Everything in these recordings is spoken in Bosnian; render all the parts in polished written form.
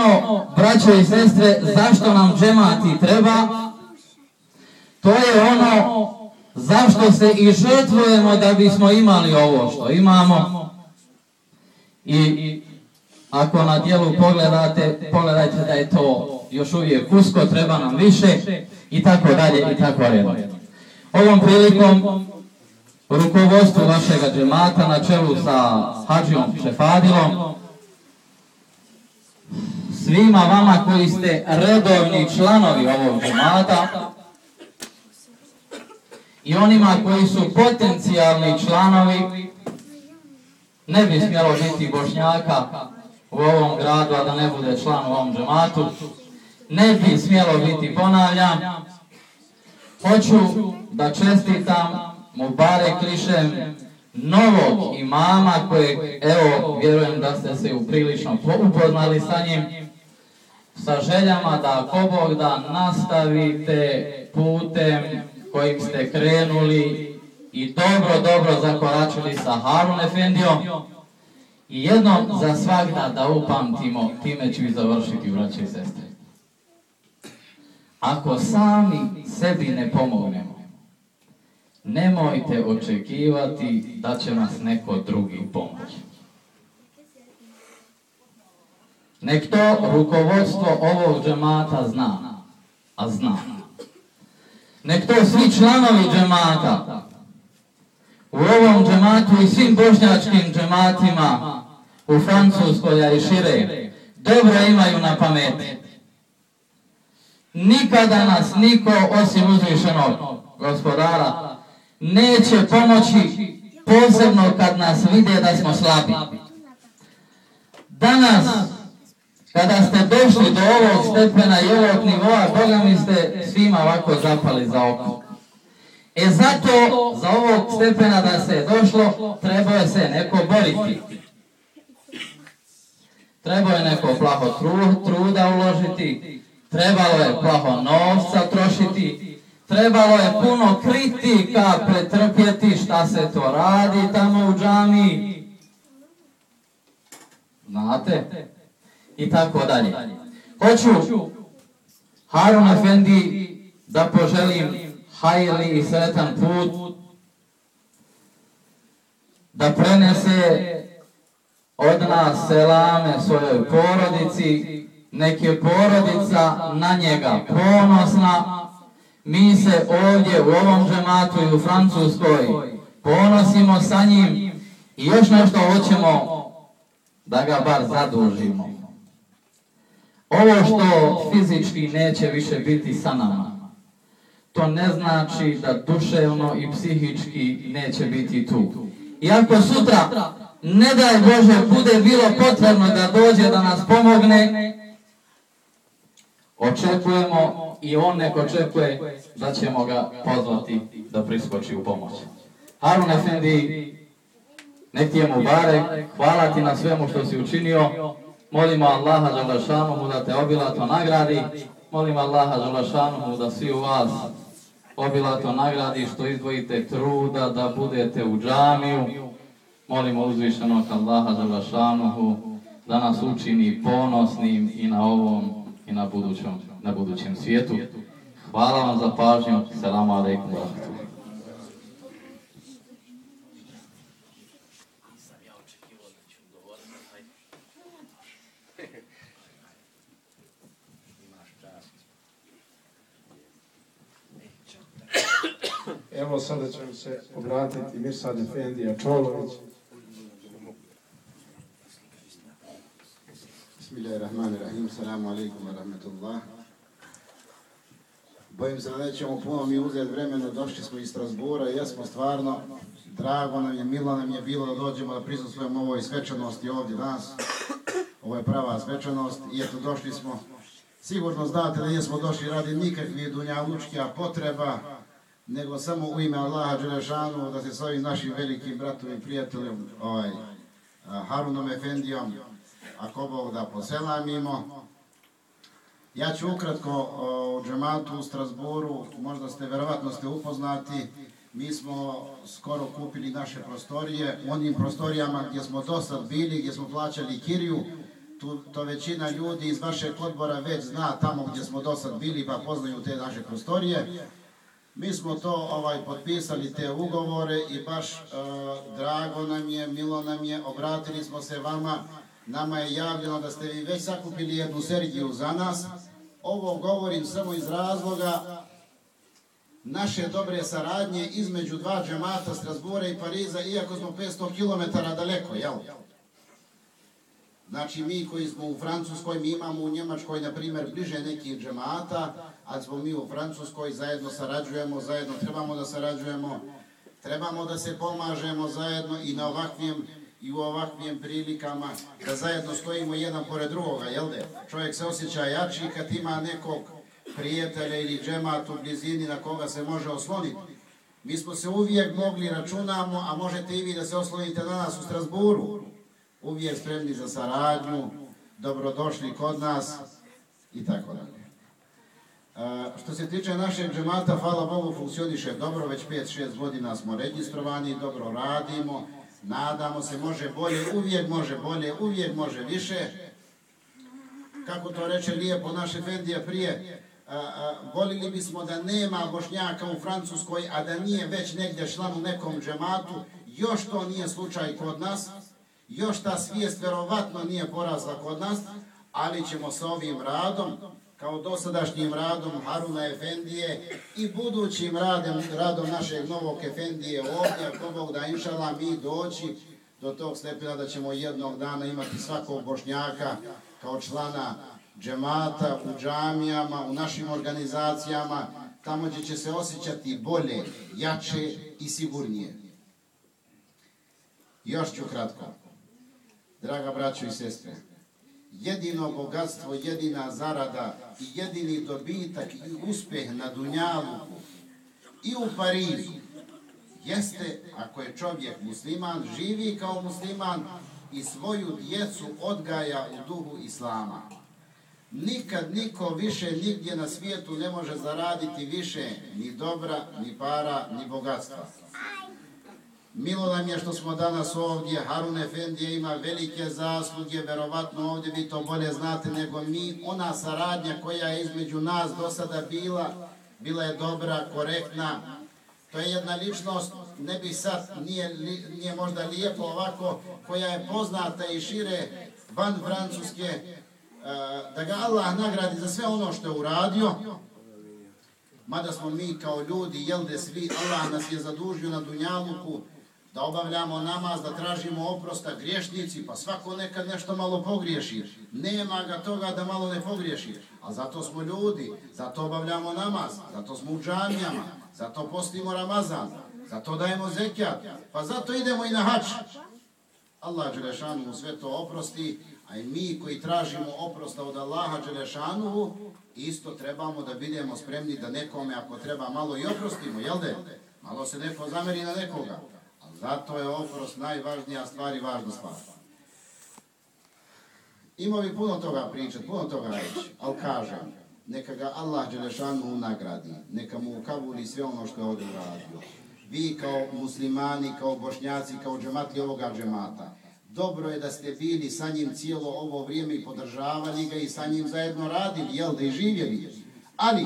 ono, braćo i sestre, zašto nam džemati treba, to je ono zašto se i žrtvujemo da bismo imali ovo što imamo. I ako na dijelu pogledajte da je to još uvijek usko, treba nam više i tako dalje i tako redom. Ovom prilikom rukovodstvu vašega džemata na čelu sa Hadžijom Šefadilom, svima vama koji ste redovni članovi ovog džemata i onima koji su potencijalni članovi, ne bi smjelo biti Bošnjaka u ovom gradu, a da ne bude član u ovom džematu. Ne bi smjelo biti, ponavljam. Hoću da čestitam Mubarek Krišem novog imama kojeg, evo, vjerujem da ste se uprilično upoznali sa njim, sa željama da ako Bog da nastavite putem kojim ste krenuli i dobro zakoračili sa Harun Efendijom i jednom za svagda da upamtimo, time ću i završiti, braće i sestre. Ako sami sebi ne pomognemo, nemojte očekivati da će nas neko drugi pomoći. Nek to rukovodstvo ovog džemata zna, a zna. Nek to svi članovi džemata u ovom džematu i svim bošnjačkim džematima u Francuskoj i šire dobro imaju na pameti. Nikada nas niko osim uzvišenog Gospodara neće pomoći, posebno kad nas vide da smo slabi. Danas, kada ste došli do ovog stepena i ovog nivoa, Boga mi ste svima ovako zapali za oko. Zato za ovog stepena da se je došlo, trebao je se neko boriti. Trebao je neko plaho truda uložiti, trebalo je plaho novca trošiti, trebalo je puno kritika pretrpjeti šta se to radi tamo u džamiji. Znate? I tako dalje. Hoću Harun Efendi da poželim hajli i sretan put, da prenese od nas selame svojoj porodici, nek je porodica na njega ponosna. Mi se ovdje u ovom džematu i u Francuskoj ponosimo sa njim i još nešto hoćemo da ga bar zadužimo. Ovo što fizički neće više biti sa nama, to ne znači da duševno i psihički neće biti tu. I ako sutra, ne daj Bože, bude bilo potrebno da dođe da nas pomogne, očekujemo i on nek očekuje da ćemo ga pozvati da priskoči u pomoć. Harun Efendi, nek ti je Mubarek, hvala ti na svemu što si učinio. Molimo Allaha Đalešanuhu da te obilato nagradi. Molimo Allaha Đalešanuhu da svi u vas obilato nagradi što izdvojite truda da budete u džamiju. Molimo uzvišenog Allaha Đalešanuhu da nas učini ponosnim i na ovom i na budućem svijetu. Hvala vam za pažnju. Selamu alejkum wa rahmatullahi. Evo sada će se obratiti Mirsad Efendija Čolović. Bismillahirrahmanirrahim. Salamu alaikum wa rahmatullah. Bojim se da nećemo puno mi uzeti vremena, došli smo iz Strasbura i jesmo stvarno, drago nam je, milo nam je bilo da dođemo da prisustvujemo ovoj svečanosti ovdje danas. Ovo je prava svečanost i eto došli smo. Sigurno znate da nismo došli radi nikakvih dunjalučkih potreba, nego samo u ime Allaha Đelešanu da se s ovim našim velikim bratom i prijateljem Harunom Efendijom, ako Bog da, poselamimo. Ja ću ukratko o džematu u Strasburu, možda ste, verovatno ste upoznati, mi smo skoro kupili naše prostorije, u onim prostorijama gdje smo dosad bili, gdje smo plaćali kiriju, to većina ljudi iz vašeg odbora već zna tamo gdje smo do sad bili pa poznaju te naše prostorije. Mi smo to potpisali te ugovore i baš drago nam je, milo nam je, obratili smo se vama, nama je javljeno da ste vi već sakupili jednu Sergiju za nas. Ovo govorim samo iz razloga naše dobre saradnje između dva džemata Strasbura i Pariza, iako smo 500 km daleko, jel? Znači mi koji smo u Francuskoj, mi imamo u Njemačkoj, na primjer, bliže nekih džemata, ali smo mi u Francuskoj, zajedno sarađujemo, zajedno trebamo da sarađujemo, trebamo da se pomažemo zajedno i u ovakvim prilikama, da zajedno stojimo jedan pored drugoga, jel de? Čovjek se osjeća jači kad ima nekog prijatelja ili džemat u blizini na koga se može osloniti. Mi smo se uvijek mogli računamo, a možete i vi da se oslonite na nas u Strasburu. Uvijek spremni za saradnju, dobrodošli kod nas i tako dalje. Što se tiče našeg džemata, hvala Bogu, funkcioniše dobro, već 5-6 godina smo registrovani, dobro radimo, nadamo se, može bolje, uvijek može više. Kako to reče lijepo naš efendija prije, volili bismo da nema Bošnjaka u Francuskoj, a da nije već negdje član u nekom džematu. Još to nije slučaj kod nas, još ta svijest verovatno nije porasla kod nas, ali ćemo sa ovim radom, kao dosadašnjim radom Haruna efendije i budućim radom našeg novog efendije ovdje, ako Bog da inšala mi doći do tog stepena da ćemo jednog dana imati svakog Bošnjaka kao člana džemata u džamijama, u našim organizacijama, tamo gdje će se osjećati bolje, jače i sigurnije. Još ću kratko. Draga braćo i sestre, jedino bogatstvo, jedina zarada i jedini dobitak i uspjeh na dunjaluku i u Parizu jeste ako je čovjek musliman, živi kao musliman i svoju djecu odgaja u duhu islama. Nikad niko više nigdje na svijetu ne može zaraditi više ni dobra, ni para, ni bogatstva. Milo nam je što smo danas ovdje, Harun efendija ima velike zasluge, verovatno ovdje vi to bolje znate nego mi. Ona saradnja koja je između nas do sada bila je dobra, korektna. To je jedna ličnost, ne bi sad, nije možda lijepo ovako, koja je poznata i šire van Francuske, da ga Allah nagradi za sve ono što je uradio. Mada smo mi kao ljudi, jel de svi, Allah nas je zadužio na dunjaluku, da obavljamo namaz, da tražimo oprosta, griješnici, pa svako nekad nešto malo pogriješi. Nema ga toga da malo ne pogriješi, ali zato smo ljudi, zato obavljamo namaz, zato smo u džamijama, zato postimo Ramazan, zato dajemo zekijat, pa zato idemo i na hač. Allah dželešanu sve to oprosti, a i mi koji tražimo oprosta od Allaha dželešanu, isto trebamo da budemo spremni da nekome ako treba malo i oprostimo, jel de? Malo se neko zameri na nekoga. Zato je oprost najvažnija stvar i važna stvar. Imao bi puno toga pričati, puno toga reći, ali kažem, neka ga Allah dželešanu nagradi, neka mu ukabuli sve ono što je ovdje uradio. Vi kao muslimani, kao Bošnjaci, kao džematli ovoga džemata, dobro je da ste bili sa njim cijelo ovo vrijeme i podržavali ga i sa njim zajedno radili, jel da i živjeli. Ali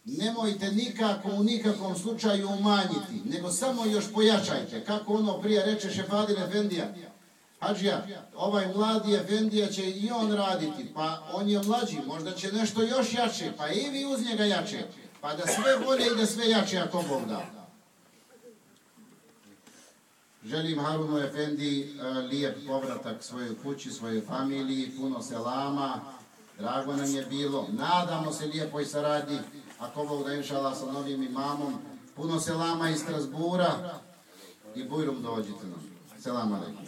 nemojte nikako u nikakvom slučaju umanjiti, nego samo još pojačajte. Kako ono prije reče Šefadil efendija, Hadžija, ovaj mladi efendija će i on raditi, pa on je mlađi, možda će nešto još jače, pa i vi uz njega jače, pa da sve bolje i da sve jače ako Bog da. Želim Harunu efendiji lijep povratak svojoj kući, svojoj familiji, puno selama, drago nam je bilo, nadamo se lijepoj saradnji, ako Bog da inšala sa novim imamom, puno selama iz Strasbura i bujrum dođite nam. Selam alejkum.